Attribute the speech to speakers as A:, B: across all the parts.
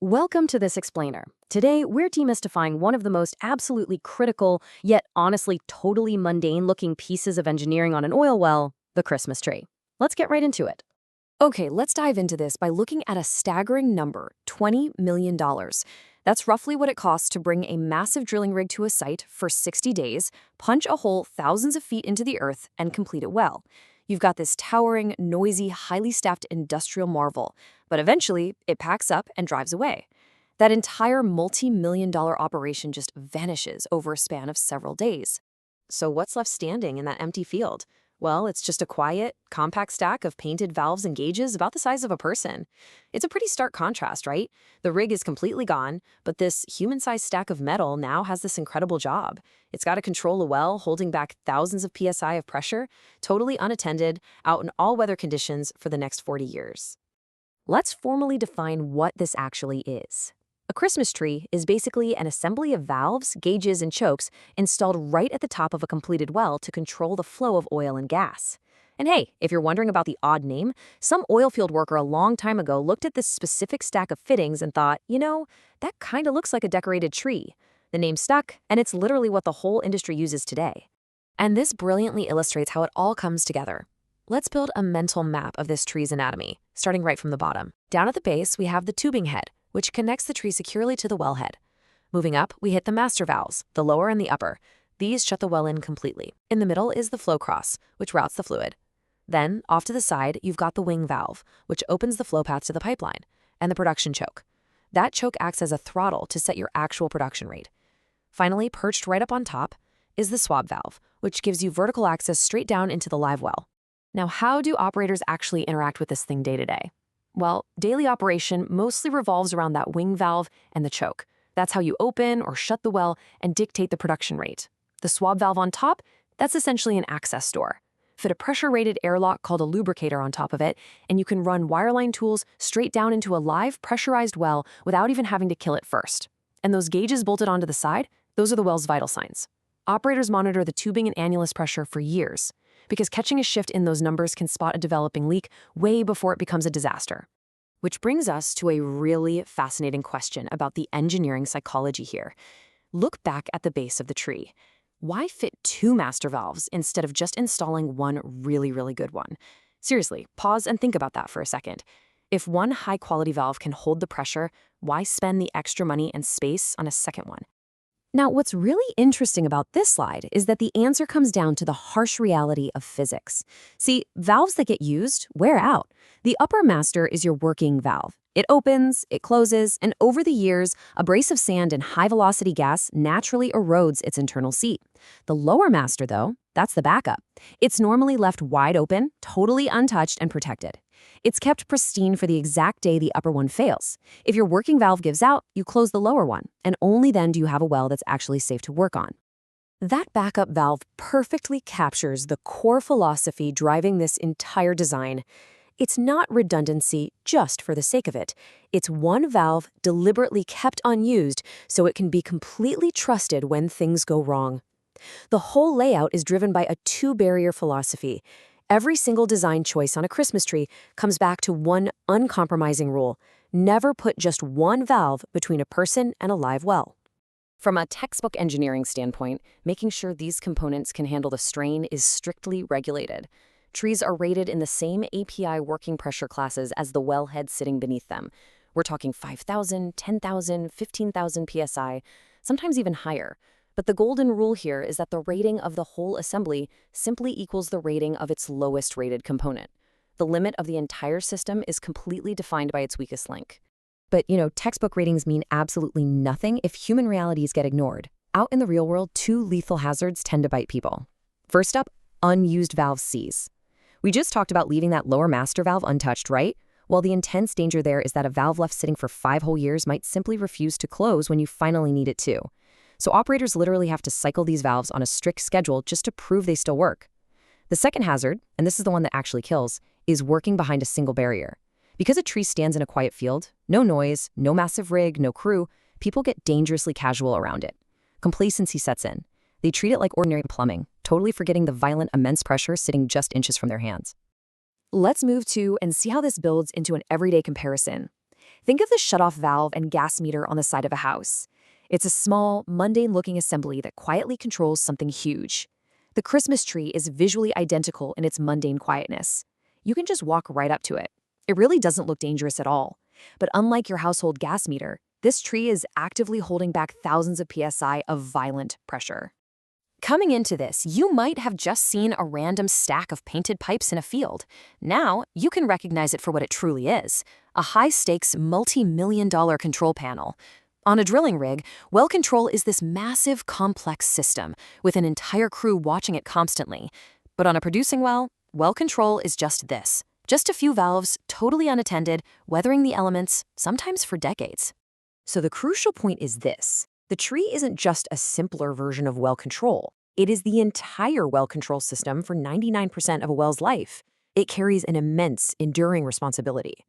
A: Welcome to this explainer. Today, we're demystifying one of the most absolutely critical, yet honestly totally mundane-looking pieces of engineering on an oil well, the Christmas tree. Let's get right into it. Okay, let's dive into this by looking at a staggering number, $20 million. That's roughly what it costs to bring a massive drilling rig to a site for 60 days, punch a hole thousands of feet into the earth, and complete it well. You've got this towering, noisy, highly staffed industrial marvel, but eventually it packs up and drives away. That entire multi-million-dollar operation just vanishes over a span of several days. So what's left standing in that empty field? Well, it's just a quiet, compact stack of painted valves and gauges about the size of a person. It's a pretty stark contrast, right? The rig is completely gone, but this human-sized stack of metal now has this incredible job. It's got to control a well, holding back thousands of PSI of pressure, totally unattended, out in all-weather conditions for the next 40 years. Let's formally define what this actually is. A Christmas tree is basically an assembly of valves, gauges, and chokes installed right at the top of a completed well to control the flow of oil and gas. And hey, if you're wondering about the odd name, some oilfield worker a long time ago looked at this specific stack of fittings and thought, that kind of looks like a decorated tree. The name stuck, and it's literally what the whole industry uses today. And this brilliantly illustrates how it all comes together. Let's build a mental map of this tree's anatomy, starting right from the bottom. Down at the base, we have the tubing head, which connects the tree securely to the wellhead. Moving up, we hit the master valves, the lower and the upper. These shut the well in completely. In the middle is the flow cross, which routes the fluid. Then, off to the side, you've got the wing valve, which opens the flow path to the pipeline, and the production choke. That choke acts as a throttle to set your actual production rate. Finally, perched right up on top, is the swab valve, which gives you vertical access straight down into the live well. Now, how do operators actually interact with this thing day to day? Well, daily operation mostly revolves around that wing valve and the choke. That's how you open or shut the well and dictate the production rate. The swab valve on top, that's essentially an access door. Fit a pressure-rated airlock called a lubricator on top of it, and you can run wireline tools straight down into a live, pressurized well without even having to kill it first. And those gauges bolted onto the side, those are the well's vital signs. Operators monitor the tubing and annulus pressure for years, because catching a shift in those numbers can spot a developing leak way before it becomes a disaster. Which brings us to a really fascinating question about the engineering psychology here. Look back at the base of the tree. Why fit two master valves instead of just installing one really, really good one? Seriously, pause and think about that for a second. If one high-quality valve can hold the pressure, why spend the extra money and space on a second one? Now, what's really interesting about this slide is that the answer comes down to the harsh reality of physics. See, valves that get used wear out. The upper master is your working valve. It opens, it closes, and over the years, a brace of sand and high-velocity gas naturally erodes its internal seat. The lower master, though, that's the backup. It's normally left wide open, totally untouched and protected. It's kept pristine for the exact day the upper one fails. If your working valve gives out, you close the lower one, and only then do you have a well that's actually safe to work on. That backup valve perfectly captures the core philosophy driving this entire design. It's not redundancy just for the sake of it. It's one valve deliberately kept unused so it can be completely trusted when things go wrong. The whole layout is driven by a two-barrier philosophy. Every single design choice on a Christmas tree comes back to one uncompromising rule: never put just one valve between a person and a live well. From a textbook engineering standpoint, making sure these components can handle the strain is strictly regulated. Trees are rated in the same API working pressure classes as the wellhead sitting beneath them. We're talking 5,000, 10,000, 15,000 PSI, sometimes even higher. But the golden rule here is that the rating of the whole assembly simply equals the rating of its lowest rated component. The limit of the entire system is completely defined by its weakest link. But, textbook ratings mean absolutely nothing if human realities get ignored. Out in the real world, two lethal hazards tend to bite people. First up, unused valve Cs. We just talked about leaving that lower master valve untouched, right? Well, the intense danger there is that a valve left sitting for 5 whole years might simply refuse to close when you finally need it to. So operators literally have to cycle these valves on a strict schedule just to prove they still work. The second hazard, and this is the one that actually kills, is working behind a single barrier. Because a tree stands in a quiet field, no noise, no massive rig, no crew, people get dangerously casual around it. Complacency sets in. They treat it like ordinary plumbing, totally forgetting the violent, immense pressure sitting just inches from their hands. Let's move to and see how this builds into an everyday comparison.
B: Think of the shutoff valve and gas meter on the side of a house. It's a small, mundane-looking assembly that quietly controls something huge. The Christmas tree is visually identical in its mundane quietness. You can just walk right up to it. It really doesn't look dangerous at all. But unlike your household gas meter, this tree is actively holding back thousands of PSI of violent pressure. Coming into this, you might have just seen a random stack of painted pipes in a field. Now, you can recognize it for what it truly is, a high-stakes, multi-million-dollar control panel. On a drilling rig, well control is this massive, complex system, with an entire crew watching it constantly. But on a producing well, well control is just this. Just a few valves, totally unattended, weathering the elements, sometimes for decades. So the crucial point is this. The tree isn't just a simpler version of well control. It is the entire well control system for 99% of a well's life. It carries an immense, enduring responsibility.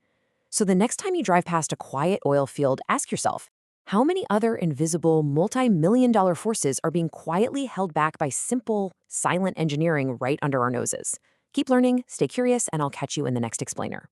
B: So the next time you drive past a quiet oil field, ask yourself, how many other invisible, multi-million-dollar forces are being quietly held back by simple, silent engineering right under our noses? Keep learning, stay curious, and I'll catch you in the next explainer.